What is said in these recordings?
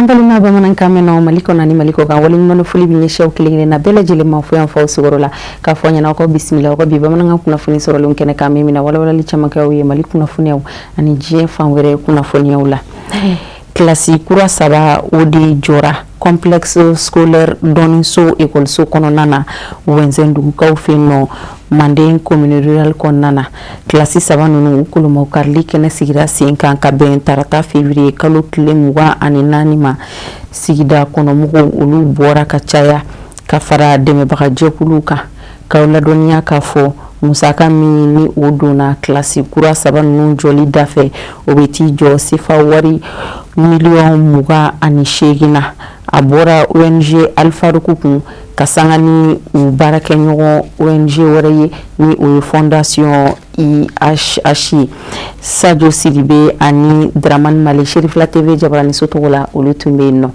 Anbalima bamanankan mɛn Mali kɔnɔ ani Mali kɔ kan waleɲuman foli bɛ ɲɛsin aw kelen-kelen na bɛɛ lajɛlen ma fo yan faw sigiyɔrɔ la k'a fɔ ɲɛna aw ka bisimila aw ka bi bamanankan kunnafoni sɔrɔlen kɛnɛ kan min na walawalali caman kɛ aw ye Mali kunnafoniyaw ani diɲɛ fan wɛrɛ kunnafoniyaw la. Kilasi kura 3 o de jɔra complexe scolaire dɔɔniso écoleso kɔnɔna na Wɛnzɛndugukaw fɛ yen nɔ Manden commune rurale kɔnɔna na kilasi 3 ninnu koloma karili kɛnɛ sigira sen kan ka bɛn tarata février kalo tile 24 ma sigida kɔnɔmɔgɔw olu bɔra ka caya ka fara dɛmɛbaga jɛkuluw kan k'aw ladɔnniya k'a fɔ musaka min ni o donna kilasi kura 3 ninnu jɔli dafɛ o bɛ t'i jɔ sefa wari $28,000 na a bɔra ONG Alfaruku kun ka sanga ni u baarakɛɲɔgɔn ONG wɛrɛ ye ni o ye fondation IHH Sadio Sidibe ani Dramane Male Sherifla TV Jabaraniso tɔgɔ la olu tun bɛ yen nɔ.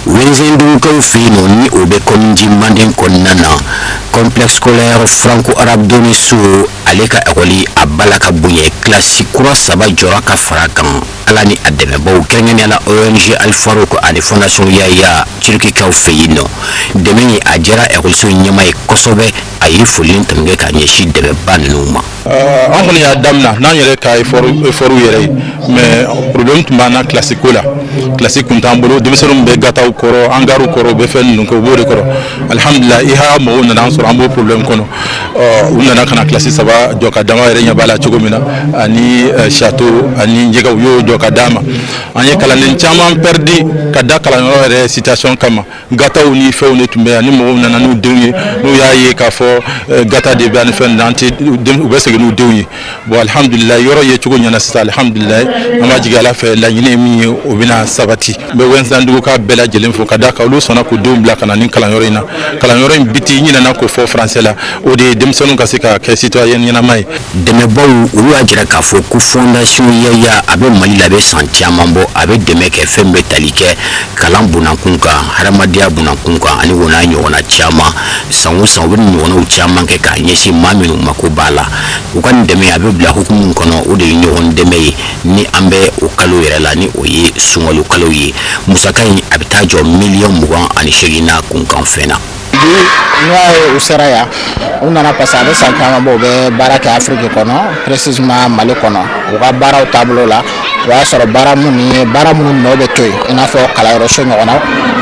Wɛnzɛndugukaw fɛ yen nɔ ni o bɛ commune Manden kɔnɔna na complexe scolaire franco-arabe dɔɔniso ale ka école a bala ka bonya kilasi kura 3 jɔra ka fara kan ala ni a dɛmɛbaw kɛrɛnkɛrɛnnenya la ONG Alfaruku ani fondation Yaya Turkikaw fɛ yen nɔ dɛmɛ ye a diyara écoleso ɲɛmaa ye kosɛbɛ a ye foli tɛmɛ ka ɲɛsin dɛmɛba ninnu ma. An kɔni y'a daminɛ n'an yɛrɛ ka effort yɛrɛ ye mais problème tun b'an na classe ko la classe kun t'an bolo denmisɛnninw bɛ gataw kɔrɔ angariw kɔrɔ u bɛ fɛn ninnu kɛ u b'o de kɔrɔ alhamdulillah IHA mɔgɔw nana an sɔrɔ an b'o problème kɔnɔ u nana ka na classe 3 jɔ ka dama yɛrɛ ɲɛ b'a la cogo min na ani château ani jɛgɛw u y'o jɔ ka d'a ma an ye kalanden caman perdi ka da kalanyɔrɔ yɛrɛ situation kama gataw ni fɛnw de tun bɛ yan ni mɔgɔw nana n'u denw ye n'u y'a ye k'a fɔ gata de bɛ ani fɛn na u bɛ segin n'u denw ye bon alhamdulillah yɔrɔ ye cogo ɲɛna sisan alhamdulillah an b'a jigin ala fɛ laɲini ye min ye o bɛna sabati n bɛ Wɛnzɛndugu ka bɛɛ lajɛlen fo ka da kan olu sɔnna k'u denw bila ka na ni kalanyɔrɔ in na kalanyɔrɔ in biti ɲinɛna k'o fɔ français la o de ye denmisɛnninw ka se ka kɛ citoyen ɲɛnama ye dɛmɛbaw olu y'a jira k'a fɔ ko fondation Yaya a bɛ Mali la a bɛ san caman bɔ a bɛ dɛmɛ kɛ fɛn bɛ tali kɛ kalan bunakun kan hadamadenya bunakun kan ani o n'a ɲɔgɔnna caman san o san u bɛ ɲɔgɔnnaw caman kɛ k'a ɲɛsin maa minnu mako b'a la u ka nin dɛmɛ a bɛ bila hukumu kɔnɔ o de ye ɲɔgɔn dɛmɛ ye ni an bɛ o kalo yɛrɛ la ni o ye sunkalo kalo ye musaka in a bɛ taa jɔ $28,000 kunkan fɛn na. N'i ye u sera yan u nana parce que a bɛ san caman bɔ u bɛ baara kɛ Afrique kɔnɔ précisément Mali kɔnɔ u ka baaraw taabolo la o y'a sɔrɔ baara minnu nɔ bɛ to yen i n'a fɔ kalanyɔrɔso ɲɔgɔnna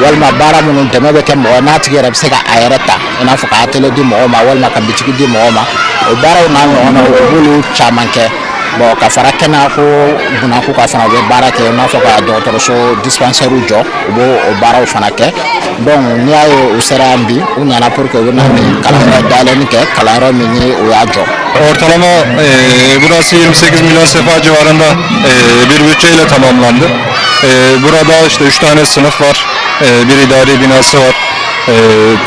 walima baara minnu dɛmɛ bɛ kɛ mɔgɔ n'a tigi yɛrɛ bɛ se ka a yɛrɛ ta i n'a fɔ ka atelier di mɔgɔw ma walima ka bitigi di mɔgɔw ma o baaraw n'a ɲɔgɔnnaw u b'olu caman kɛ bon ka fara kɛnɛya ko bunako ka fana u bɛ baara kɛ i n'a fɔ ka dɔgɔtɔrɔso dispensaire jɔ u b'o baaraw fana kɛ donc n'i y'a ye u sera yan bi u nana pour que u bɛna nin kalanyɔrɔ dayɛlɛnni kɛ kalanyɔrɔ min ni o y'a jɔ. Ortalama burası 28 milyon sefa civarında bir bütçeyle tamamlandı. Burada işte 3 tane sınıf var, bir idari binası var,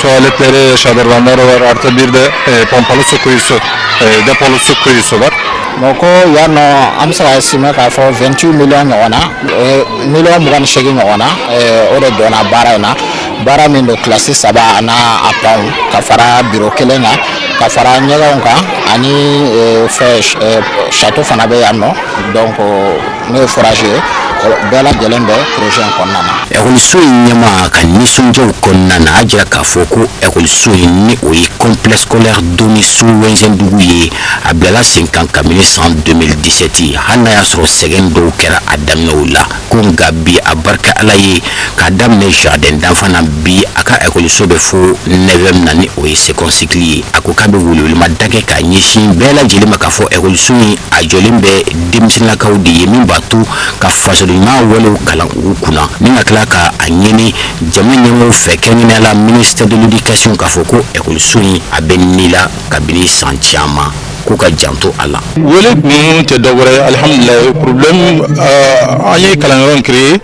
tuvaletleri, şadırvanları var, artı bir de pompalı su kuyusu, depolu su kuyusu var. Donc yan nɔ an bɛ se ka estimé k'a fɔ 28 millions ɲɔgɔn na $28,000 ɲɔgɔn na o de donna baara in na baara min don kilasi 3 n'a a panw ka fara biro kelen kan ka fara ɲɛgɛnw kan ani château fana bɛ yan nɔ donc n'o ye forage ye bɛɛ lajɛlen bɛ projet in kɔnɔna na. Écoleso in ɲɛmaa ka nisɔndiyaw kɔnɔna na a jira k'a fɔ ko écoleso in ni o ye complexe scolaire dɔɔniso Wɛnzɛndugu ye a bilala sen kan kabini san 2017 hali n'a y'a sɔrɔ sɛgɛn dɔw kɛra a daminɛw la ko nka bi a barika ala ye k'a daminɛ jardin d'enfant na bi a ka écoleso bɛ fo 9e na ni o ye second cycle ye a ko k'a bɛ welewelema da kɛ k'a ɲɛsin bɛɛ lajɛlen ma k'a fɔ écoleso in a jɔlen bɛ denmisɛnninlakaw de ye min b'a to ka fasodenɲuman walew kalan u kunna ni ka tila ka a ɲini jamana ɲɛmɔgɔw fɛ kɛrɛnkɛrɛnnenya la ministère de l'éducation k'a fɔ ko écoleso in a bɛ ni la kabini san caman k'u ka janto a la. wele ninnu tɛ dɔ wɛrɛ ye alhamdulilayi problème an ye kalanyɔrɔ in créé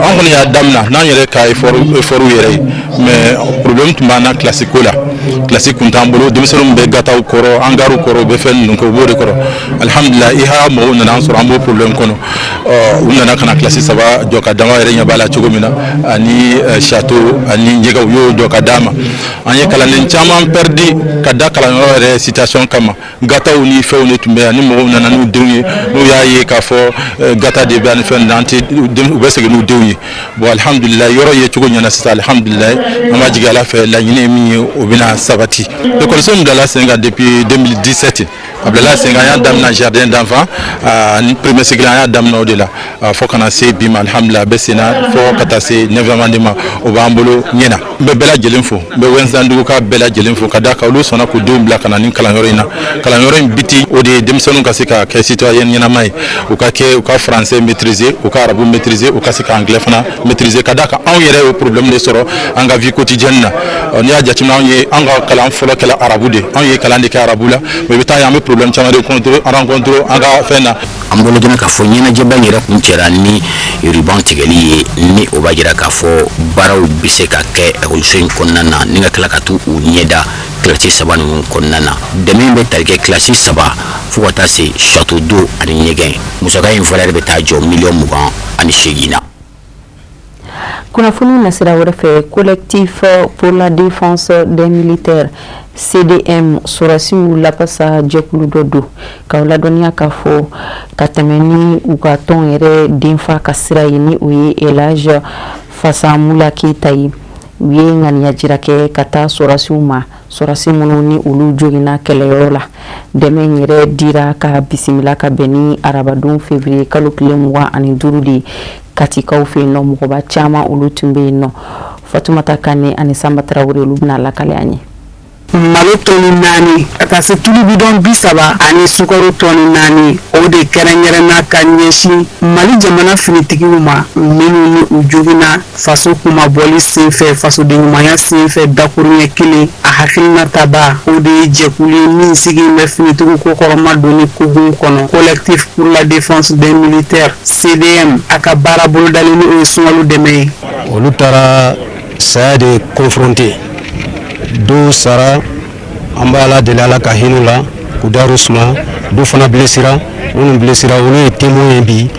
an kɔni y'a daminɛ n'an yɛrɛ ka effort yɛrɛ ye mais problème tun b'an na classe ko la classe kun t'an bolo denmisɛnninw bɛ gataw kɔrɔ angariw kɔrɔ u bɛ fɛn ninnu kɛ u b'o de kɔrɔ alhamdulilayi IHA mɔgɔw nana an sɔrɔ an b'o problème kɔnɔ u nana ka na classe 3 jɔ ka dama yɛrɛ ɲɛ b'a la cogo min na ani château ani jɛgɛw u y'o jɔ ka d'a ma an ye kalanden caman perdi ka da kalanyɔrɔ yɛrɛ situation kama kama gata ni fɛnw de tun bɛ yan ni mɔgɔw nana n'u denw ye n'u y'a ye k'a fɔ gata de bɛ yan ni fɛn ninnu an tɛ u bɛ segin n'u denw ye bon alhamdulilayi yɔrɔ ye cogo ɲɛna sisan alhamdulilayi an b'a jigin ala fɛ laɲini ye min ye o bɛna sabati école min bilala sen kan depuis 2017 a bilala sen kan an y'a daminɛ jardin d'enfants ni premier cycle an y'a daminɛ o de la fo kana se bi ma alhamdulilayi a bɛ sen na fo ka taa se 9e année ma o b'an bolo ɲɛna n bɛ bɛɛ lajɛlen fo n bɛ Wɛnzandugu ka bɛɛ lajɛlen fo ka d'a kan olu sɔnna k'u denw bila ka na ni kalanyɔrɔ in na kalanyɔrɔ in biti o de ye denmisɛnninw ka se ka kɛ citoyen ɲɛnama ye u ka kɛ u ka français maîtriser u ka arabu maîtriser u ka se ka anglais fana maîtriser ka d'a kan anw yɛrɛ ye problème de sɔrɔ an ka vie quotidienne na n'i y'a jateminɛ an ka kalan fɔlɔ kɛla arabu de anw ye kalan de kɛ arabu la mais i bɛ taa ye an bɛ problème caman de rencontre an ka fɛn na an bolo donna k'a fɔ ɲɛnajɛba in yɛrɛ kun cɛra ni ruban tigɛli ye ni o b'a jira k'a fɔ baaraw bɛ se ka kɛ ekɔliso in kɔnɔna na ni ka tila ka t'u ɲɛda kilasi 3 ninnu kɔnɔna na dɛmɛ in bɛ tali kɛ kilasi 3 fo ka taa se château d'eau ani ɲɛgɛn musaka in fɔlɔ yɛrɛ bɛ taa jɔ $28,000 na. Kunnafoni nasira wɛrɛ fɛ collectif pour la défense des militaires CDM sorasiw lapasa jɛkulu dɔ don k'aw ladɔnniya k'a fɔ ka tɛmɛ ni u ka tɔn yɛrɛ denfa ka sira ye ni o ye Elage Fasamula Keyita ye u ye ŋaniya jira kɛ ka taa sorasiw ma sorasi minnu ni olu joginna kɛlɛyɔrɔ la dɛmɛ in yɛrɛ dira ka bisimila ka bɛn ni arabadon février kalo tile 25 de katikaw fɛ yen nɔ mɔgɔba caman olu tun bɛ yen nɔ Fatumata Kane ani Samba Traoré olu bɛna lakale an ye. Malo tɔni 4 ka taa se tulu bidon 30 ani sukaro tɔni 4 o de kɛrɛnkɛrɛnna ka ɲɛsin Mali jamana finitigiw ma minnu ni u joginna faso kumabɔli senfɛ fasodenɲumanya senfɛ dakuruɲɛ kelen a hakilinataba o de ye jɛkulu ye min sigilen bɛ finitigiw kokɔrɔma donni kogun kɔnɔ collectif pour la défense des militaires CDM a ka baara bolodalen ni o ye sunkalo dɛmɛ ye olu taara saya de confronter do sara an b'a la deli ala ka hinɛ la k'u daru suma do fana blessira minnu blessira olu ye témoin ye bi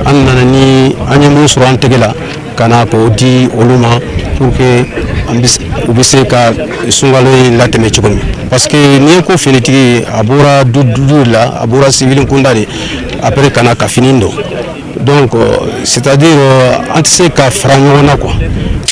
an nana ni an ye mun sɔrɔ an tɛgɛ la ka na k'o di olu ma pour que u bɛ se ka sunkalo in latɛmɛ cogo min parce que n'i ye ko finitigi a bɔra du la a bɔra civil kunda de après ka na ka fini don donc c'est-à-dire an tɛ se ka fara ɲɔgɔn na quoi.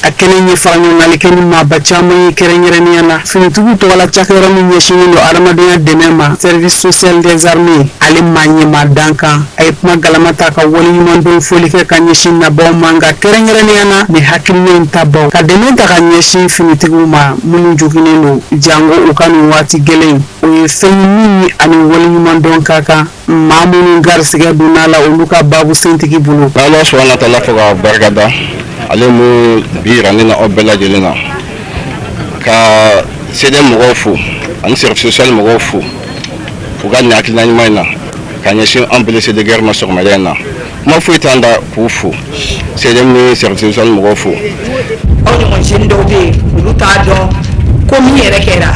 a kelen ye fara ɲɔgɔngali kɛ ni maaba caman ye kɛrɛnkɛrɛnnenya la finitigiw tɔgɔla cakɛyɔrɔ min ɲɛsinnen don adamadenya dɛmɛ ma service social des armées ale maa ɲɛma dan kan a ye kuma galama ta ka waleɲumandon foli kɛ ka ɲɛsin nabaw ma nka kɛrɛnkɛrɛnnenya na ni hakilina in ta baw ka dɛmɛ ta ka ɲɛsin finitigiw ma minnu joginnen don jango u ka nin waati gɛlɛn o ye fɛn min ye ani waleɲumandon ka kan maa minnu garisigɛ donna la olu ka baabu sentigi bolo. Ala subhanahu wa ta'ala fo ka barika da ale mu bi yira ne na aw bɛɛ lajɛlen na ka CDM mɔgɔw fo ani service social mɔgɔw fo u ka nin hakilina ɲuman in na ka ɲɛsin an blessé de guerre ma sɔgɔmada in na kuma foyi t'an da k'u fo CDM ni service social mɔgɔw fo. aw ɲɔgɔn jeune dɔw bɛ yen olu t'a dɔn ko min yɛrɛ kɛra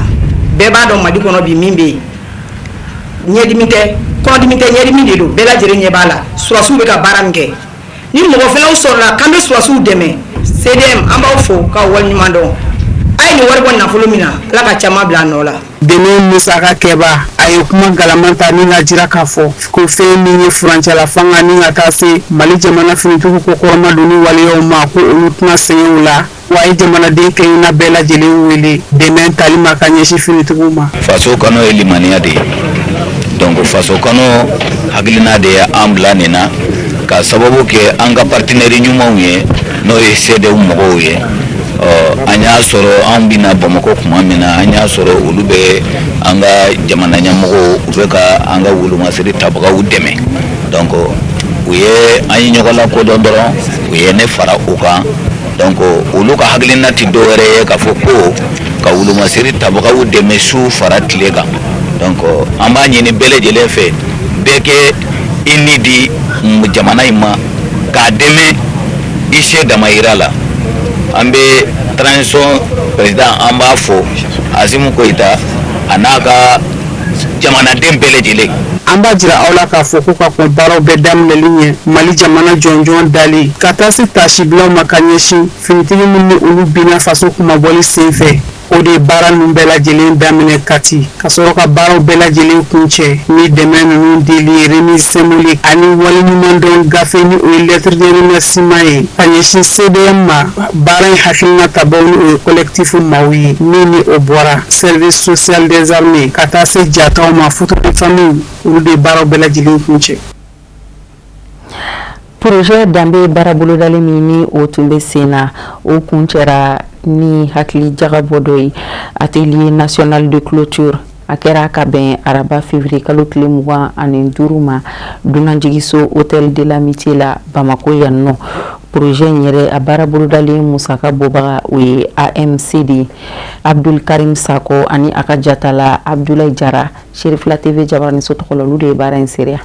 bɛɛ b'a dɔn Mali kɔnɔ bi min bɛ yen ɲɛdimi tɛ kɔnɔdimi tɛ ɲɛdimi de don bɛɛ lajɛlen ɲɛ b'a la surasiw bɛ ka baara min kɛ ni mɔgɔ fɛnɛw sɔrɔla k'an bɛ surasiw dɛmɛ CDM an b'aw fo k'aw waleɲuman dɔn a ye nin wari bɔ nafolo min na Ala ka caman bila a nɔ la. dɛmɛ musaka kɛba a ye kuma galaman ta ni ka jira k'a fɔ ko fɛn min ye furancɛla fanga ni ka taa se Mali jamana finitigiw ko kɔrɔma donni waleyaw ma ko olu tɛna sɛgɛn o la wa a ye jamanaden kɛɲɛna bɛɛ lajɛlen wele dɛmɛ tali ma ka ɲɛsin finitigiw ma. faso kɔnɔ ye limaniya de ye donc faso kɔnɔ hakilina de ye an bila nin na ka sababu kɛ an ka partenaire ɲumanw ye n'o ye CDM mɔgɔw ye an y'a sɔrɔ an bɛna Bamakɔ kuma min na an y'a sɔrɔ olu bɛ an ka jamana ɲɛmɔgɔw u bɛ ka an ka wolomasiri tabagaw dɛmɛ donc u ye an ye ɲɔgɔn lakodɔn dɔrɔn u ye ne fara u kan donc olu ka hakilina tɛ dɔwɛrɛ ye k'a fɔ ko ka wolomasiri tabagaw dɛmɛ su fara tile kan donc an b'a ɲini bɛɛ lajɛlen fɛ bɛɛ kɛ i ni di jamana in ma k'a dɛmɛ i se damayira la an bɛ transition président an b'a fɔ Asimu Koyita a n'a ka jamanaden bɛɛ lajɛlen. an b'a jira aw la k'a fɔ ko ka kɔn baaraw bɛɛ daminɛli ɲɛ Mali jamana jɔnjɔn dali ka taa se tasibilaw ma ka ɲɛsin finitigi minnu ni olu binna faso kumabɔli senfɛ o de baara ninnu bɛɛ lajɛlen daminɛ kati ka sɔrɔ ka baaraw bɛɛ lajɛlen kuncɛ ni dɛmɛ ninnu dili remise symbolique ani waleɲumandɔn gafe ni o ye lettre de remerciement ye ka ɲɛsin CDM ma baara in hakilina tabaw ni o ye collectif maaw ye min ni o bɔra service social des armées ka taa se jataw ma photo de famille olu de baaraw bɛɛ lajɛlen kuncɛ. Projet Danbe barabolodali min ni o tun bɛ sen na o kuncɛra ni hakili jagabɔ dɔ ye atelier national de clôture a kɛra ka bɛn araba février kalo tile 25 ma dunanjigiso hôtel de l'amitié la Bamako yan nɔ. Projet in yɛrɛ a barabolodali musaka bɔbaga o ye AMCD Abdul Karim Sako ani a ka jatala Abdoulaye Jara Sherifla TV Jabani so tɔgɔ la olu de ye baara in seereya.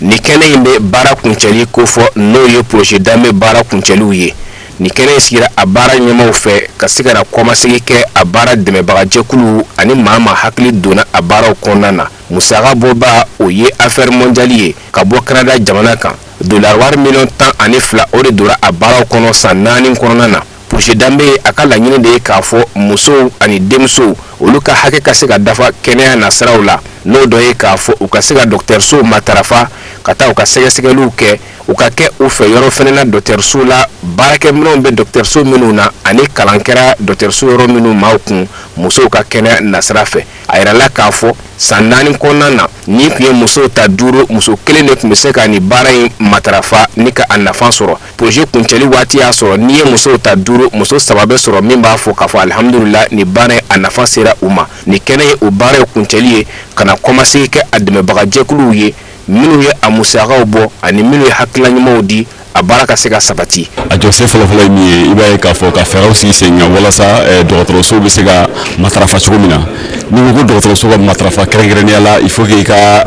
Ni kɛnɛ in bɛ baara kuncɛli ko fɔ n'o ye projet Danbe baara kuncɛliw ye. Ni kɛnɛ in sigira a baara ɲɛmaaw fɛ ka se ka na kɔmasegi kɛ a baara dɛmɛbagajɛkulu ani maa hakili donna a baaraw kɔnɔna na. Musaka bɔba o ye affaire mondiale ye ka bɔ Canada jamana kan. $10 million ani 2 o de donna a baaraw kɔnɔ san 4 kɔnɔna na. Projet Danbe a ka laɲini de ye k'a fɔ musow ani denmusow olu ka hakɛ ka se ka dafa kɛnɛya nasiraw la. N'o dɔ ye k'a fɔ u ka se ka dɔgɔtɔrɔso matarafa ka taa u ka sɛgɛsɛgɛliw kɛ u ka kɛ u fɛ yɔrɔ fɛnɛ na dɔgɔtɔrɔso la baarakɛminɛnw bɛ dɔgɔtɔrɔso minnu na ani kalan kɛra dɔgɔtɔrɔso yɔrɔ minnu maaw kun musow ka kɛnɛya nasira fɛ. A yirala k'a fɔ san 4 kɔnɔna na ni tun ye musow ta 5 muso kelen de tun bɛ se ka ni baara in matarafa ni ka a nafa sɔrɔ. Projet kuncɛli waati y'a sɔrɔ ni ye musow ta 5 muso 3 bɛ sɔrɔ min b'a fɔ k'a fɔ alhamdulillah ni baara in a nafa sera u ma. Ni kɛnɛ ye o baara ye kuncɛli ye kana kɔmasegi kɛ a dɛmɛbagajɛkuluw ye minnu ye a musakaw bɔ ani minnu ye hakilina ɲumanw di a baara ka se ka sabati. A jɔsen fɔlɔfɔlɔ ye min ye i b'a ye k'a fɔ ka fɛɛrɛw sigi sen kan walasa dɔgɔtɔrɔso bɛ se ka matarafa cogo min na. Ni ko dɔgɔtɔrɔso ka matarafa kɛrɛnkɛrɛnnenya la il faut que i ka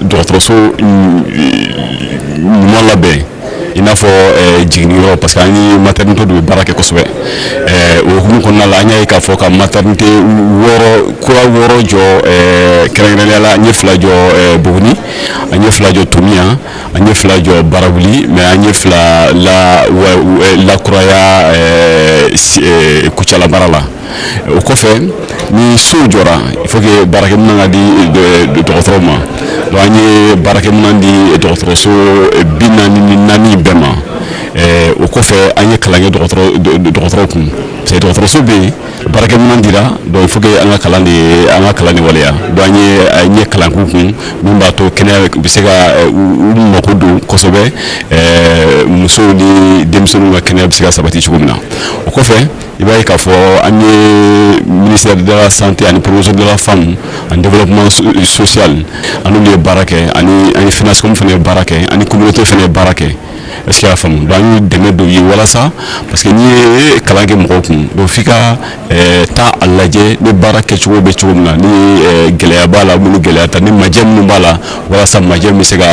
dɔgɔtɔrɔso ɲuman labɛn i n'a fɔ jiginniyɔrɔ parce que an ye maternité de baara kɛ kosɛbɛ o hukumu kɔnɔna la an y'a ye k'a fɔ ka maternité kura 6 jɔ kɛrɛnkɛrɛnnenya la an ye 2 jɔ Buguni an ye 2 jɔ Tomiya an ye 2 jɔ Barawuli mais an ye 2 lakuraya Kucala mara la. O kɔfɛ ni so jɔra il faut que baarakɛminɛn ka di dɔgɔtɔrɔw ma donc an ye baarakɛminɛn di dɔgɔtɔrɔso 44 bɛɛ ma o kɔfɛ an ye kalan kɛ dɔgɔtɔrɔw kun parce que dɔgɔtɔrɔso bɛ yen baarakɛminɛn dira donc il faut que an ka kalan de waleya donc an ye kalan k'u kun min b'a to kɛnɛya bɛ se ka u mako don kosɛbɛ musow ni denmisɛnninw ka kɛnɛya bɛ se ka sabati cogo min na. O kɔfɛ i b'a ye k'a fɔ an ye ministère de la santé ani promotion de la femme en développement social an ye baara kɛ ani financement fana ye baara kɛ ani communauté fana ye baara kɛ. Est-ce qu'il y a femme donc an ye dɛmɛ dɔw ye walasa parce que n'i ye kalan kɛ mɔgɔw kun donc f'i ka taa a lajɛ ni baara kɛcogo bɛ cogo min na ni gɛlɛya b'a la minnu gɛlɛya ta ni majɛ minnu b'a la walasa majɛ bɛ se ka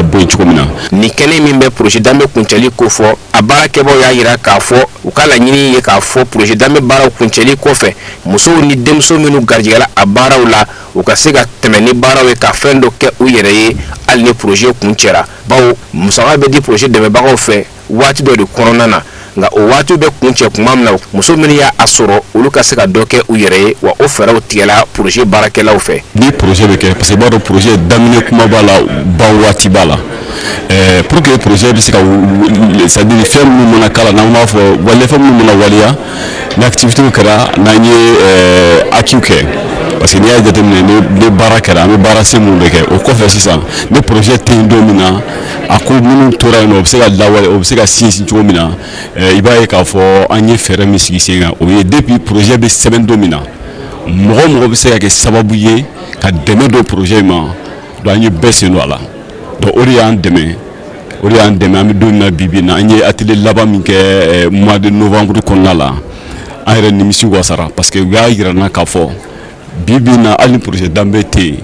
bɔ yen cogo min na. Ni kɛnɛ min bɛ projet Danbe kuncɛli ko fɔ a baarakɛbaaw y'a yira k'a fɔ u ka laɲini ye k'a fɔ projet Danbe baaraw kuncɛli kɔfɛ musow ni denmuso minnu garijɛgɛla a baaraw la u ka se ka tɛmɛ ni baaraw ye ka fɛn dɔ kɛ u yɛrɛ ye hali ni projet kuncɛra bawo musaka bɛ di projet dɛmɛbagaw fɛ waati dɔ de kɔnɔna na nka o waati bɛ kuncɛ kuma min na muso minnu y'a sɔrɔ olu ka se ka dɔ kɛ u yɛrɛ ye wa o fɛɛrɛw tigɛla projet baarakɛlaw fɛ. Ni projet bɛ kɛ parce que i b'a dɔn projet daminɛ kuma b'a la ban waati b'a la pour que projet bɛ se ka c'est-à-dire fɛn minnu mana k'a la n'an b'a fɔ walifɛn minnu mana waleya ni activité kɛra n'an ye acquis kɛ. Parce que n'i y'a jateminɛ ni baara kɛra an bɛ baara sen minnu de kɛ o kɔfɛ sisan ni projet tɛ yen don min na a ko minnu tora yen nɔ o bɛ se ka lawale o bɛ se ka sinsin cogo min na i b'a ye k'a fɔ an ye fɛɛrɛ min sigi sen kan o ye depuis projet bɛ sɛbɛn don min na mɔgɔ mɔgɔ bɛ se ka kɛ sababu ye ka dɛmɛ don projet in ma donc an ye bɛɛ sen don a la donc o de y'an dɛmɛ an bɛ don min na bi bi in na an ye atelier laban min kɛ mois de novembre kɔnɔna la an yɛrɛ nimisi wasara parce que u y'a yira n na k'a fɔ bibi na hali ni projet Danbe tɛ yen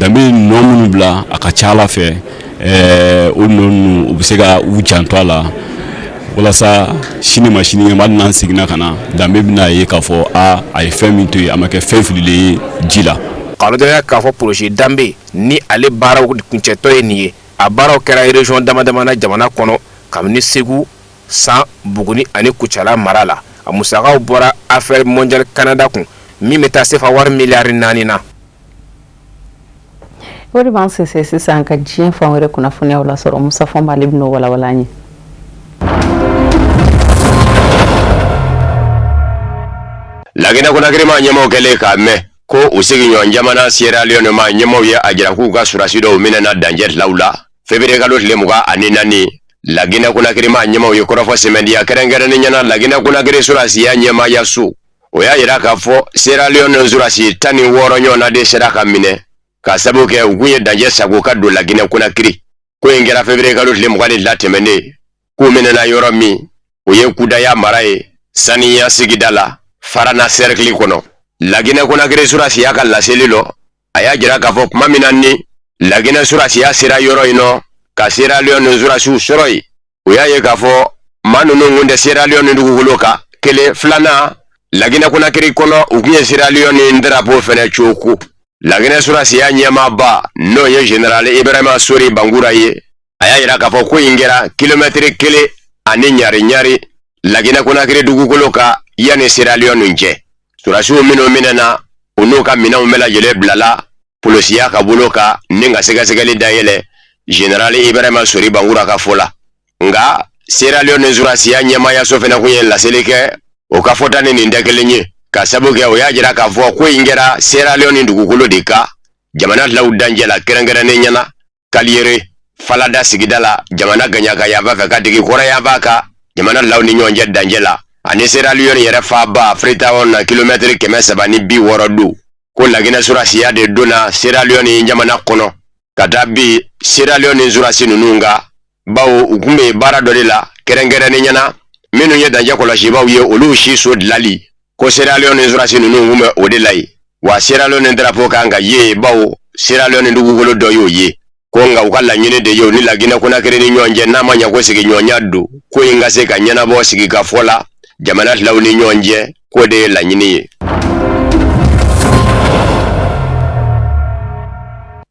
Danbe ye nɔ minnu bila a ka ca Ala fɛ o nɔ ninnu u bɛ se ka u janto a la walasa sini ma sini ɲɛma hali n'an seginna ka na Danbe bɛna ye k'a fɔ a ye fɛn min to yen a ma kɛ fɛn fililen ye ji la. K'a dɔn k'a fɔ projet Danbe ni ale baaraw kuncɛtɔ ye nin ye a baaraw kɛra région dama dama na jamana kɔnɔ kabini Segu san Buguni ani Kucala mara la a musakaw bɔra Affaires Mondiales Canada kun min bɛ taa sefa wari miliyari 4 na. O de b'an sese sisan ka diɲɛ fan wɛrɛ kunnafoniyaw la sɔrɔ Musa Fɔn b'ale bɛn'o walawala an ye. Lagina Conakry ɲɛmaaw kɛlen k'a mɛn ko u sigiɲɔgɔn jamana Sierra Leone ma ɲɛmaaw ye a jira k'u ka surasi dɔw minɛna danger law la février kalo tile 24 Lagina Conakry ɲɛmaaw ye kɔrɔfɔ sɛmɛndiya kɛrɛnkɛrɛnnen ɲɛna Lagina Conakry surasiya ɲɛmaaya so o y'a yira k'a fɔ Sierra Leone surasi 16 ɲɔgɔnna de sera ka minɛ ka sabu kɛ u kun ye danger sago ka don Lagina Conakry ko in kɛra février kalo tile 20 tɛmɛnen k'u minɛna yɔrɔ min o ye Kudaya mara ye Saniya sigida la Farana cercle kɔnɔ Lagina Conakry surasiya ka laseli lɔ a y'a jira k'a fɔ kuma min na ni Lagina surasiya sera yɔrɔ in nɔ ka Sierra Leone surasiw sɔrɔ yen o y'a ye k'a fɔ maa ninnu kun tɛ Sierra Leone dugukolo kan kelen filanan Lagina Conakry kɔnɔ u kun ye Sierra Leone drapeau fɛnɛ cooko Lagina surasiya ɲɛmaaba n'o ye Général Ibrahima Sori Bangura ye a y'a jira k'a fɔ ko in kɛra kilomètre 1 ani ɲari Lagina Conakry dugukolo kan yani Sierra Leone cɛ surasiw minnu minɛna u n'u ka minɛnw bɛɛ lajɛlen bilala polisiya ka bolo kan ni ka sɛgɛsɛgɛli dayɛlɛ Général Ibrahima Sori Bangura ka fɔ la nka Sierra Leone surasiya ɲɛmaayaso fɛnɛ kun ye laseli kɛ o ka fɔta ni nin tɛ kelen ye ka sabu kɛ o y'a jira k'a fɔ ko in kɛra Sierra Leone dugukolo de kan jamana law dancɛ la kɛrɛnkɛrɛnnen ɲɛna Kaliere Falada sigida la jamana gaɲaka yanfɛ fɛ ka digi kɔrɔyanfan kan jamana law ni ɲɔgɔn cɛ dancɛ la ani Sierra Leone yɛrɛ faaba Freetown na kilomètre 360 don ko Lagina surasiya de donna Sierra Leone jamana kɔnɔ ka taa bi Sierra Leone surasi ninnu ka bawo u kun bɛ baara dɔ de la kɛrɛnkɛrɛnnen ɲɛna minnu ye dancɛ kɔlɔsibaw ye olu si so dilali ko Sierra Leone surasi ninnu kun bɛ o de la ye wa Sierra Leone drapeau kan ka ye bawo Sierra Leone dugukolo dɔ y'o ye ko nka u ka laɲini de ye o ni Lagina Conakry ni ɲɔgɔn cɛ n'a ma ɲɛ ko sigiɲɔgɔnya don ko in ka se ka ɲɛnabɔ sigi ka fɔ la jamana law ni ɲɔgɔn cɛ ko de ye laɲini ye.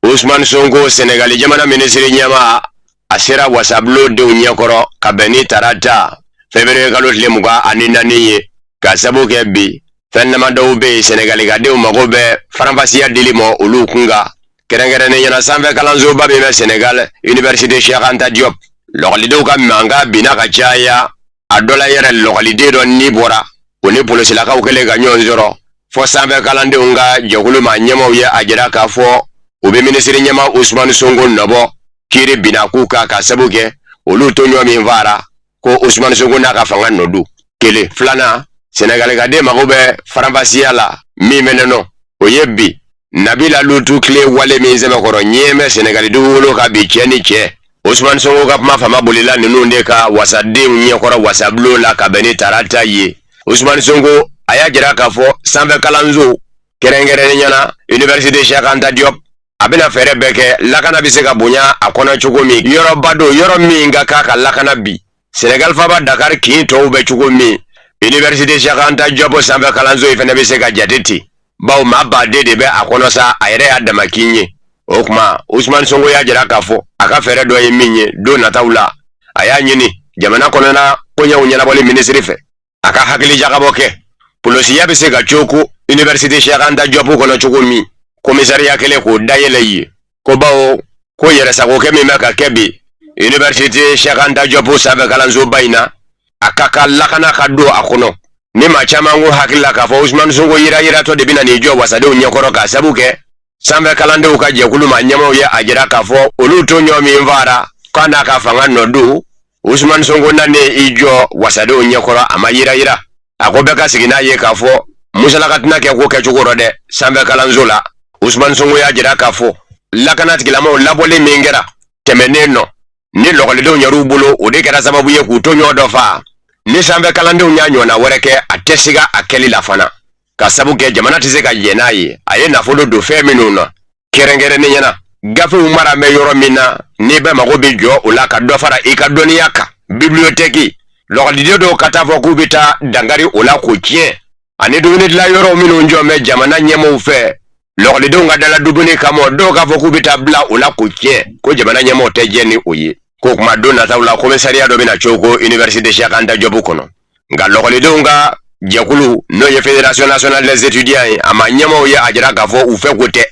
Ousmane Sonko Sénégal jamana ministre ɲɛma a sera wasablo denw ɲɛkɔrɔ ka bɛn ni tarata février kalo tile 24 ye ka sabu kɛ bi fɛn dama dɔw bɛ yen Sénégal ka denw mago bɛ faranfasiya dili ma olu kunga kɛrɛnkɛrɛnnen ɲɛna sanfɛ kalansoba min bɛ Sénégal Université Cheikh Anta Diop lɔgɔlidenw ka mankan binna ka caya a dɔ la yɛrɛ lɔgɔliden dɔ ni bɔra o ni polisilakaw kɛlen ka ɲɔgɔn sɔrɔ fɔ sanfɛ kalandenw ka jɛkulu ma ɲɛmaw ye a jira k'a fɔ u bɛ minisiri ɲɛma Ousmane Sonko nɔbɔ kiiri binna k'u kan ka sabu kɛ olu to ɲɔ min fara ko Ousmane Sonko n'a ka fanga nɔ don kelen filanan Sénégal ka den mago bɛ faranfasiya la min bɛ nɔ o ye bi Nabila Lutu tile wale min sɛbɛkɔrɔ ɲɛmɛ Sénégal dugukolo ka bi cɛ ni cɛ Ousmane Sonko ka kuma fama bolila ninnu de ka wasadenw ɲɛkɔrɔ wasablo la ka bɛn ni tarata ye Ousmane Sonko a y'a jira k'a fɔ sanfɛ kalanso kɛrɛnkɛrɛnnen ɲɛna Université Cheikh Anta Diop a bɛna fɛɛrɛ bɛɛ kɛ lakana bɛ se ka bonya a kɔnɔ cogo min yɔrɔba don yɔrɔ min ka k'a ka lakana bi Sénégal faba Dakar kin tɔw bɛ cogo min Université Cheikh Anta Diop sanfɛ kalanso in fɛnɛ bɛ se ka jate ten bawo maa baden de bɛ a kɔnɔ sa a yɛrɛ y'a dama kin ye o kuma Ousmane Sonko y'a jira k'a fɔ a ka fɛɛrɛ dɔ ye min ye don nataw la a y'a ɲini jamana kɔnɔna koɲɛw ɲɛnabɔli minisiri fɛ a ka hakili jagabɔ kɛ polisiya bɛ se ka cooko Université Cheikh Anta Diop kɔnɔ cogo min commissariat kelen k'o dayɛlɛ ye ko bawo ko yɛrɛsagokɛ min bɛ ka kɛ bi Université Cheikh Anta Diop sanfɛ kalansoba in na a ka kan lakana ka don a kɔnɔ ni maa caman ko hakili la k'a fɔ Ousmane Sonko yirayiratɔ de bɛna n'i jɔ wasadenw ɲɛkɔrɔ ka sabu kɛ sanfɛ kalandenw ka jɛkulu ma ɲɛmaw ye a jira k'a fɔ olu to ɲɔ min fara k'a n'a ka fanga nɔ don Ousmane Sonko nanen i jɔ wasadenw ɲɛkɔrɔ a ma yirayira a ko bɛɛ ka sigi n'a ye k'a fɔ musalaka tɛna kɛ ko kɛcogo rɔ dɛ sanfɛ kalanso la Ousmane Sonko y'a jira k'a fɔ lakana tigilamaw labɔli min kɛra tɛmɛnen nɔ ni lɔgɔlidenw yɛrɛw bolo o de kɛra sababu ye k'u to ɲɔ dɔ fa ni sanfɛ kalandenw y'a ɲɔgɔnna wɛrɛ kɛ a tɛ siga a kɛli la fana ka sabu kɛ jamana tɛ se ka jɛn n'a ye a ye nafolo don fɛn minnu na kɛrɛnkɛrɛnnen ɲɛna gafew mara bɛ yɔrɔ min na n'i bɛ mago bɛ jɔ o la ka dɔ fara i ka dɔnniya kan bibliotɛki lɔgɔliden dɔw ka taa fɔ k'u bɛ taa dankari o la k'o tiɲɛ ani dumuni dilan yɔrɔ minnu jɔ bɛ jamana ɲɛmaaw fɛ lɔgɔlidenw ka dala dumuni kama dɔw k'a fɔ k'u bɛ taa bila o la k'o tiɲɛ ko jamana ɲɛmaaw tɛ jɛ ni o ye ko kuma don natawla commissariat do bena choko université Cheikh Anta Diop kono nga lokolidenw nga jɛkulu n'o ye fédération nationale des étudiants ama ɲɛmaw ye a jira k'a fɔ u fɛ ko tɛ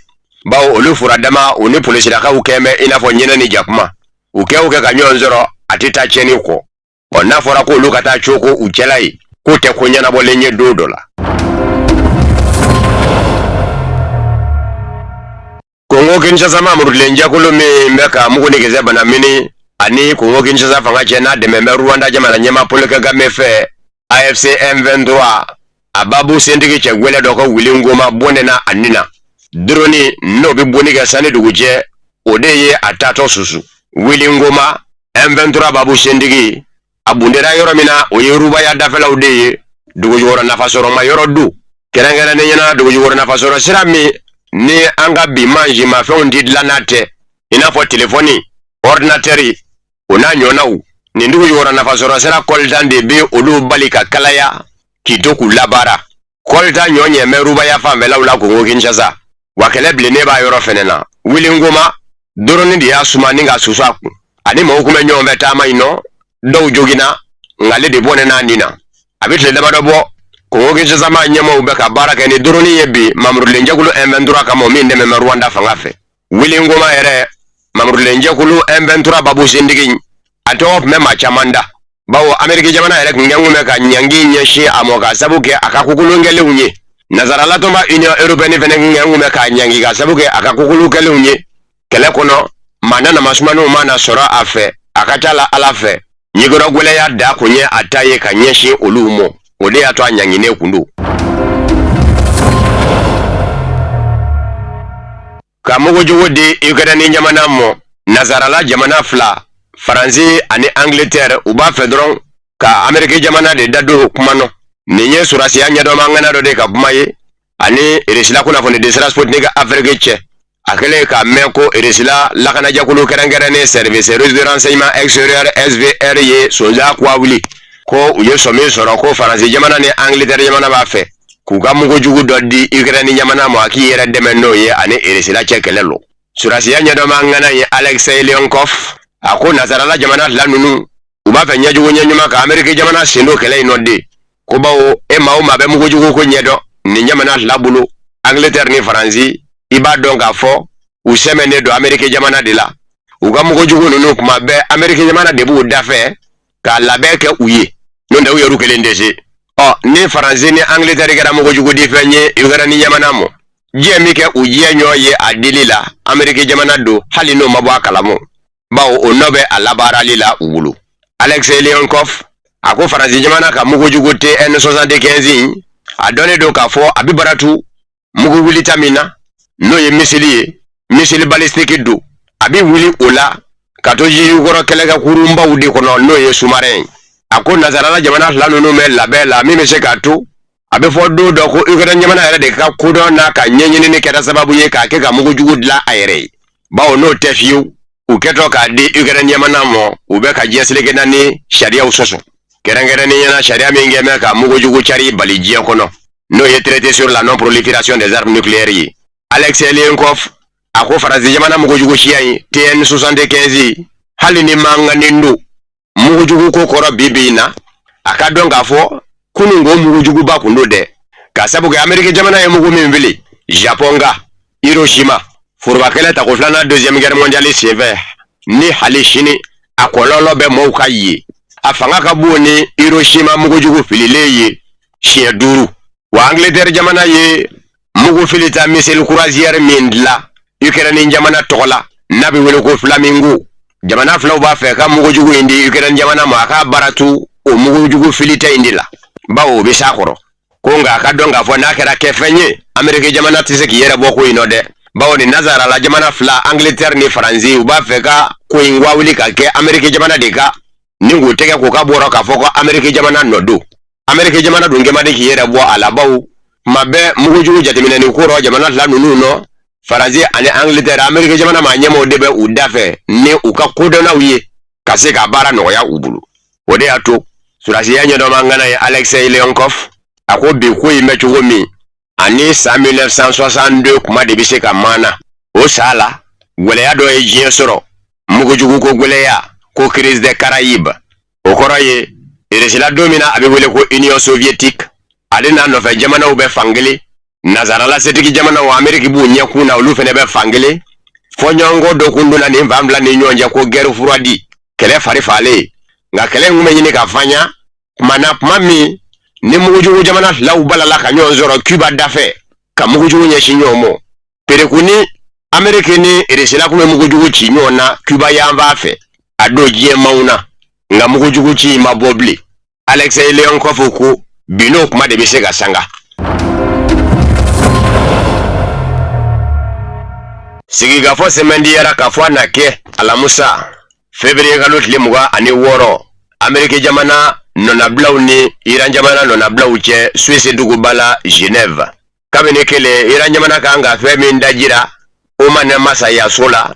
bawo olu furadama u ni polisilakaw kɛmɛ i n'a fɔ ɲɛnɛ ni jakuma u kɛ ka ɲɔgɔn sɔrɔ a tɛ taa tiɲɛni kɔ n'a fɔra ko olu ka taa cogo u cɛla ye k'o tɛ ko ɲɛnabɔlen ye don dɔ la. Kongo Kinshasa mamurulen jɛkulu min bɛ ka mugu ni kisɛ bana mini ani Kongo Kinshasa fanga cɛ n'a dɛmɛ bɛ Rwanda jamana ɲɛma Paul Kagame fɛ AFC M23 ababu sentigi cɛ gwɛlɛ dɔ ka wili ngoma bɔnɛ na anina droni no bi boni ka sani dugu cɛ o de ye a tatɔ susu wili ngoma M23 babu sentigi a bundera yɔrɔ min na o ye rubaya dafɛlaw de ye dugujukɔrɔ nafasɔrɔma yɔrɔ du kɛrɛnkɛrɛnnen ɲɛna dugujukɔrɔ nafasɔrɔ sira min ni an ka bi mansimafɛnw ti dilanna tɛ i n'a fɔ telefɔni ordinatɛri o n'a ɲɔnaw nin dugujukɔrɔ nafasɔrɔ sira kɔlitan de be olu bali ka kalaya k'i to k'u labaara kɔlitan ɲɔ ɲɛmɛ rubaya fanfɛlaw la Kongo Kinshasa wa kɛlɛ bilennen b'a yɔrɔ fɛnɛ na wili ngoma doroni de y'a suma ni ka susu a kun ani mɔgɔw kun bɛ ɲɔgɔn fɛ taama in nɔ dɔw jogina ngale de bɔnɛ n'a nin na a bɛ tile damadɔ bɔ Kongo Kinshasa ma ɲɛmaaw bɛ ka baara kɛ ni doroni ye bi mamurulen jɛkulu M23 kama o min dɛmɛ Rwanda fanga fɛ wili ngoma yɛrɛ mamurulen jɛkulu M23 babu sendigi a tɔgɔ tun bɛ maa caman da bawo Ameriki jamana yɛrɛ tun kɛn kun bɛ ka ɲangi ɲɛsin a mɔ ka sabu kɛ a ka kukulukɛlenw ye nazaраlatɔnba Union Européenne fɛnɛ tun kɛn kun bɛ ka ɲangi ka sabu kɛ a ka kukulukɛlenw ye kɛlɛ kɔnɔ maa nana masumaniw mana sɔrɔ a fɛ a ka ca la Ala fɛ ɲigɔrɔ gwɛlɛya da kun ye a ta ye ka ɲɛsin olu mɔ o de y'a to a ɲanginen kun do ka mugujugu di Ukraine jamana mɔ nazarala jamana fila Faransi ani Angleterre u b'a fɛ dɔrɔn ka Ameriki jamana de da don kuma nɔ nin ye surasiya ɲɛdɔma ŋana dɔ de ka kuma ye ani Eresila kunnafoni desira Sputnik Afrique cɛ a kɛlen k'a mɛn ko Eresila lakanajakulu kɛrɛnkɛrɛnnen service de renseignement extérieur SVR ye sonja kuwa wuli ko u ye sɔmi sɔrɔ ko Faransi jamana ni Angleterre jamana b'a fɛ k'u ka mugujugu dɔ di Ukraine jamana ma a k'i yɛrɛ dɛmɛ n'o ye ani Eresila cɛ kɛlɛ lo surasiya ɲɛdɔma ŋana ye Alexei Leonkov a ko nazarala jamana fila ninnu u b'a fɛ ɲɛjugu ɲɛɲuman ka Ameriki jamana sendo kɛlɛ in nɔ de ko bawo e maa o maa bɛ mugujugu ko ɲɛdɔn nin jamana fila bolo Angleterre ni Faransi i b'a dɔn k'a fɔ u sɛmɛnnen don Ameriki jamana de la u ka mugujugu ninnu kuma bɛɛ Ameriki jamana de b'u dafɛ k'a labɛn kɛ u ye n'o tɛ u yɛrɛ kelen tɛ se ni Faransi ni Angleterre kɛra mugujugu di fɛn ye Ukraine jamana mɔ diɲɛ min kɛ u diɲɛ ɲɔ ye a dili la Ameriki jamana don hali n'o ma bɔ a kalama bawo o nɔ bɛ a labaarali la u bolo Alexei Leonkov a ko Faransi jamana ka mugujugu TN75 a dɔnnen don k'a fɔ a bɛ baratu mugu wulita min na n'o ye misili ye misili balistique don a bɛ wuli o la ka to yirikɔrɔ kɛlɛkɛkurunbaw de kɔnɔ n'o ye sous-marin a ko nazarala jamana fila ninnu bɛ labɛn la min bɛ se k'a to a bɛ fɔ don dɔ ko Ukraine jamana yɛrɛ de ka kodɔn n'a ka ɲɛɲinini kɛra sababu ye k'a kɛ ka mugujugu dilan a yɛrɛ ye bawo n'o tɛ fiyewu u kɛtɔ k'a di Ukraine jamana mɔ u bɛ ka diɲɛseleke na ni sariyaw sɔsɔ kɛrɛnkɛrɛnnen ɲɛna sariya min kɛ bɛ ka mugujugu cari bali diɲɛ kɔnɔ n'o ye traité sur la non prolifération des armes nucléaires ye Alexei Leonkov a ko Faransi jamana mugujugu siya in TN75 hali ni manganin do mugujugu ko kɔrɔ bibi na a ka dɔn k'a fɔ kunungo mugujuguba kun do dɛ ka sabu kɛ Ameriki jamana ye mugu min wili Japon ga Hiroshima foroba kɛlɛ tako filanan deuxième guerre mondiale senfɛ ni hali sini a kɔlɔlɔ bɛ mɔɔw ka ye a fanga ka bon ni Hiroshima mugujugu fililen ye siɲɛ 5 wa Angleterre jamana ye mugu filita missile croisière min dilan Ukraine jamana tɔgɔ la n'a bɛ wele ko Flamingo jamana filaw b'a fɛ ka mugujugu in di Ukraine jamana ma a k'a baratu o mugujugu filita in de la bawo o bɛ s'a kɔrɔ ko nka a ka dɔn k'a fɔ n'a kɛra kɛfɛn ye Ameriki jamana tɛ se k'i yɛrɛ bɔ ko in nɔ dɛ bawo ni nazarala jamana fila Angleterre ni Faransi u b'a fɛ ka ko in wawuli ka kɛ Ameriki jamana de ka ni k'u tɛgɛ k'u ka bɔrɔ k'a fɔ ko Ameriki jamana nɔ don Ameriki jamana dun kɛ man di k'i yɛrɛ bɔ a la bawo tuma bɛɛ mugujugu jateminɛni ko rɔ jamana fila ninnu nɔ Faransi ani Angleterre Ameriki jamana ma ɲɛmaaw de bɛ u dafɛ ni u ka kodɔnnaw ye ka se ka baara nɔgɔya u bolo o de y'a to surasiya ɲɛdɔma ŋana ye Alexei Leonkov a ko bi ko in bɛ cogo min ani san 1962 kuma de bɛ se ka maana o saa la gwɛlɛya dɔ ye diɲɛ sɔrɔ mugujugu ko gwɛlɛya ko crise des Caraïbes o kɔrɔ ye irisila don min na a bɛ wele ko Union soviétique ale n'a nɔfɛ jamanaw bɛ fankelen nazarala setigi jamanaw Amérique b'u ɲɛkun na olu fɛnɛ bɛ fankelen fɔɲɔgɔnkɔ dɔ kun donna nin fan fila ni ɲɔgɔn cɛ ko guerre froide kɛlɛ fari falen nka kɛlɛ in kun bɛ ɲini ka fanya kuma min ni mugujugu jamana filaw balala ka ɲɔgɔn sɔrɔ Cuba dafɛ ka mugujugu ɲɛsin ɲɔgɔn mɔ perekuni Amérique ni irisila kun bɛ mugujugu ci ɲɔgɔn na Cuba y'an b'a fɛ a don diɲɛmaw na nga mugujugu ci ma bɔ bilen Alexei Leonkov ko bino kuma de bɛ se ka sanga sigikafɔ sɛmɛndiyara ka fɔ a na kɛ alamusa février kalo tile 26 Amérique jamana nɔnablaw ni Iran jamana nɔnablaw cɛ Suisse duguba la Genève kabini kele Iran jamana kan ka fɛn min dajira o ma ne masayaso la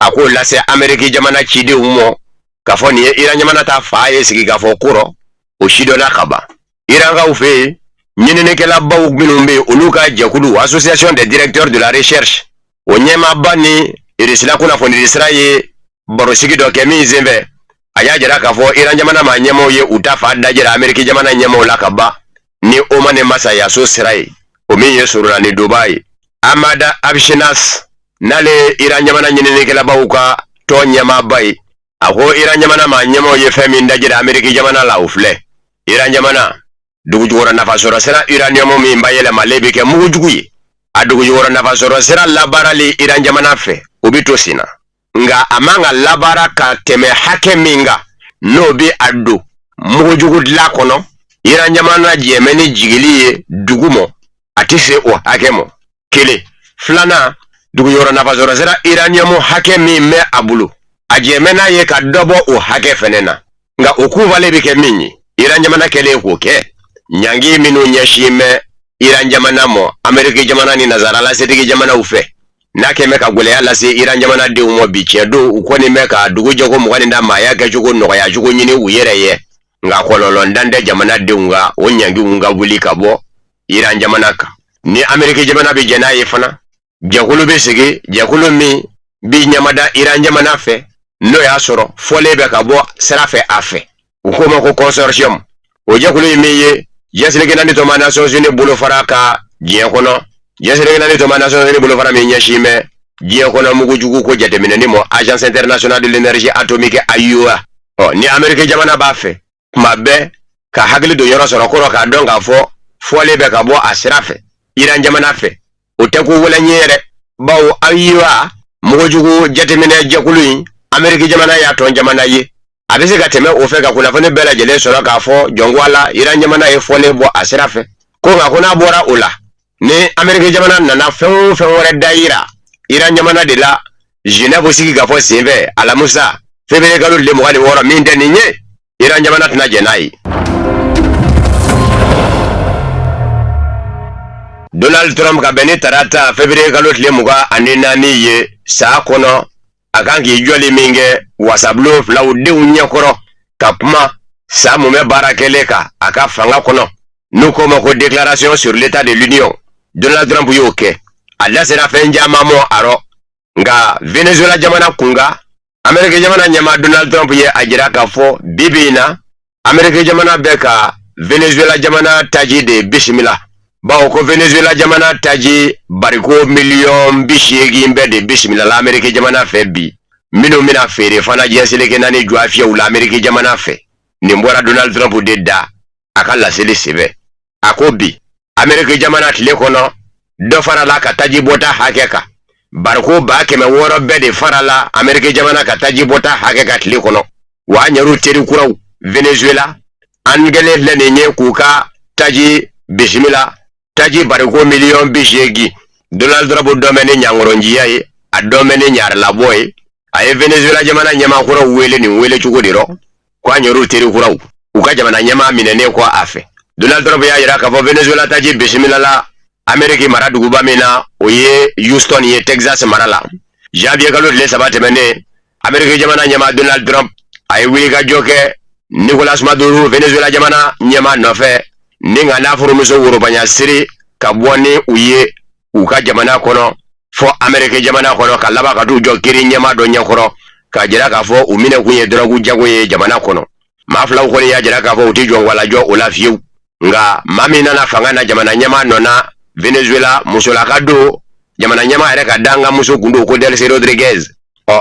a k'o lase Amérique jamana cidenw mɔ k'a fɔ nin ye Iran jamana ta fa ye sigikafɔ kɔrɔ o si dɔ la ka ban Iran kaw fɛ ɲininikɛlabaw minnu bɛ olu ka jɛkulu Association des directeurs de la recherche o ɲɛmaaba ni irisila kunnafonidi sira ye barosigi dɔ kɛ min senfɛ a y'a jira k'a fɔ Iran jamana ma ɲɛmaaw ye u ta fa dajira Amérique jamana ɲɛmaaw la ka ban ni Oman masayaso sira ye o min ye surunani doba ye Ahmad Abshinas n'ale Iran jamana ɲininikɛlabaw ka tɔn ɲɛmaaba ye a ko Iran jamana ma ɲɛmaaw ye fɛn min dajira Amérique jamana la o filɛ Iran jamana dugujukɔrɔ nafasɔrɔ sira uranium min bayɛlɛmalen bɛ kɛ mugujugu ye a dugujukɔrɔ nafasɔrɔ sira labaarali Iran jamana fɛ o bɛ to sen na nga a man ka labaara ka tɛmɛ hakɛ min kan n'o bɛ a don mugujugu dilan kɔnɔ Iran jamana jɛmɛ ni jigili ye dugu mɔ a tɛ se o hakɛ mɔ kelen filanan dugujukɔrɔ nafasɔrɔ sira uranium hakɛ min bɛ a bolo a jɛmɛ n'a ye ka dɔ bɔ o hakɛ fɛnɛ na nga o kuwale bɛ kɛ min ye Iran jamana kɛlen k'o kɛ ɲangi minnu ɲɛsin bɛ Iran jamana mɔ Amérique jamana ni nazarala setigi jamanaw fɛ n'a kɛmɛ ka gɛlɛya lase Iran jamana denw mɔ bi cɛ don u kɔni bɛ ka dugu jɛko mɔgɔnin da maaya kɛcogo nɔgɔya cogo ɲini u yɛrɛ ye nka kɔlɔlɔ ndan tɛ jamana denw ka o ɲangiw ka wuli ka bɔ Iran jamana kan ni Amérique jamana bɛ jɛ n'a ye fana jɛkulu bɛ sigi jɛkulu min bi ɲamada Iran jamana fɛ n'o y'a sɔrɔ fɔlen bɛ ka bɔ sira fɛ a fɛ u ko ma ko consortium o jɛkulu in min ye jɛsilikɛla ni tɔma Nations Unies bolofara ka diɲɛ kɔnɔ jɛsilikɛla ni tɔma Nations Unies bolofara min ɲɛsin bɛ diɲɛ kɔnɔ mugujugu ko jateminɛni mɔ Agence internationale de l'énergie atomique AIEA ni Amérique jamana b'a fɛ kuma bɛɛ ka hakili don yɔrɔ sɔrɔ kɔrɔ k'a dɔn k'a fɔ fɔlen bɛ ka bɔ a sira fɛ Iran jamana fɛ o tɛ ko wɛlɛ ɲɛ yɛrɛ bawo AIEA mugujugu jateminɛ jɛkulu in Amérique jamana y'a tɔn jamana ye a bɛ se ka tɛmɛ o fɛ ka kunnafoni bɛɛ lajɛlen sɔrɔ k'a fɔ jɔngo la Iran jamana ye fɔlen bɔ a sira fɛ ko nka ko n'a bɔra o la ni Amérique jamana nana fɛn o fɛn wɛrɛ da yira Iran jamana de la Genève sigi ka fɔ senfɛ alamusa février kalo tile 26 min tɛ nin ye Iran jamana tɛna jɛ n'a ye Donald Trump ka bɛn ni tarata février kalo tile 24 ye saa kɔnɔ a kan k'i jɔli min kɛ wasabulon filaw denw ɲɛkɔrɔ ka kuma sa mun bɛ baara kɛlen kan a ka fanga kɔnɔ n'u ko ma ko déclaration sur l'état de l'Union Donald Trump y'o kɛ a da sera fɛn caman mɔ a rɔ nka Venezuela jamana kunga Amérique jamana ɲɛma Donald Trump ye a jira k'a fɔ bibi in na Amérique jamana bɛ ka Venezuela jamana taji de bisimila bawo ko Venezuela jamana taji bariko miliyɔn 80 bɛ de bisimila la Amérique jamana fɛ bi minnu bɛna feere fana jɛnseleke naani jɔ fiyɛw la Amérique jamana fɛ nin bɔra Donald Trump de da a ka laseli sɛbɛn a ko bi Amérique jamana tile kɔnɔ dɔ fara la ka taji bɔta hakɛ kan bariko 600 bɛɛ de fara la Amérique jamana ka taji bɔta hakɛ kan tile kɔnɔ wa an yɛrɛw teri kuraw Venezuela an gɛlɛn filɛ nin ye k'u ka taji bisimila taji bariko miliyɔn 80 Donald Trump dɔmɛ ni ɲangɔrɔnjiya ye a dɔmɛ ni ɲarilabɔ ye a ye Venezuela jamana ɲɛmaakɔrɔw wele nin wele cogo de rɔ ko an yɛrɛw teri kuraw u ka jamana ɲɛmaa minɛnen kɔ a fɛ Donald Trump y'a jira k'a fɔ Venezuela taji bisimila la Amérique mara duguba min na o ye Houston ye Texas mara la janvier kalo tile 3 tɛmɛnen Amérique jamana ɲɛmaa Donald Trump a ye wulikajɔ kɛ Nicolas Maduro Venezuela jamana ɲɛmaa nɔfɛ ni nka n'a furumuso worobanya siri ka bɔ ni u ye u ka jamana kɔnɔ fɔ Amérique jamana kɔnɔ ka laban ka t'u jɔ kiri ɲɛmaa dɔ ɲɛkɔrɔ ka jira k'a fɔ u minɛ kun ye dɔrɔgu jago ye jamana kɔnɔ maa filaw kɔni y'a jira k'a fɔ u tɛ jɔ walajɔ o la fiyewu nga maa min nana fanga na jamana ɲɛma nɔna Venezuela musolaka don jamana ɲɛma yɛrɛ ka da an ka muso kun don ko Delcy Rodriguez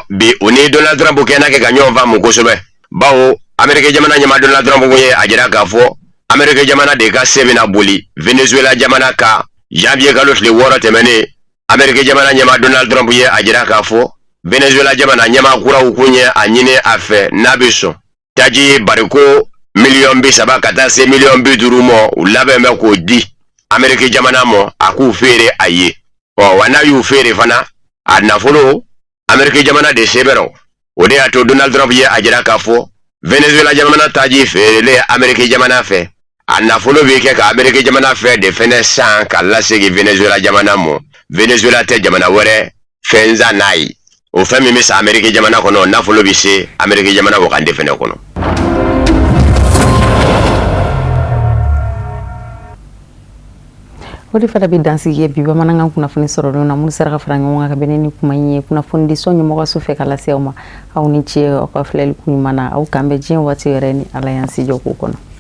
bi u ni Donald Trump kɛnɛ kɛ ka ɲɔgɔn faamu kosɛbɛ bawo Amerika jamana ɲɛma Donald Trump kun ye a jira k'a fɔ Amerika jamana de ka se bɛna boli Venezuela jamana ka janvier kalo tile 6 tɛmɛnen Amerika jamana ɲɛma Donald Trump ye a jira k'a fɔ Venezuela jamana ɲɛma kuraw kun ye a ɲini a fɛ n'a bɛ sɔn taji bariko miliyɔn 30 ka taa se miliyɔn 50 ma u labɛn bɛ k'o di Amerika jamana ma a k'u feere a ye wa n'a y'u feere fana a nafolo Amerika jamana de sebɛrɛ o de y'a to Donald Trump ye a jira k'a fɔ Venezuela jamana taji feerele Amerika jamana fɛ a nafolo bɛ kɛ ka Amerika jamana fɛ de fɛnɛ san ka lasegin Venezuela jamana ma Venezuela tɛ jamana wɛrɛ fɛnza n'a ye o fɛn min bɛ sa Amerika jamana kɔnɔ nafolo bɛ se Amerika jamana wagande fɛnɛ kɔnɔ. O de fana bɛ dansigi ye bi bamanankan kunnafoni sɔrɔlen na minnu sera ka fara ɲɔgɔn kan ka bɛn ni kuma in ye kunnafoni di sɔn ɲɛmɔgɔ so fɛ ka lase aw ma aw ni ce aw ka filɛli kun ɲuman na aw k'an bɛ diɲɛ waati yɛrɛ ni ala y'an si jɔ k'o kɔnɔ.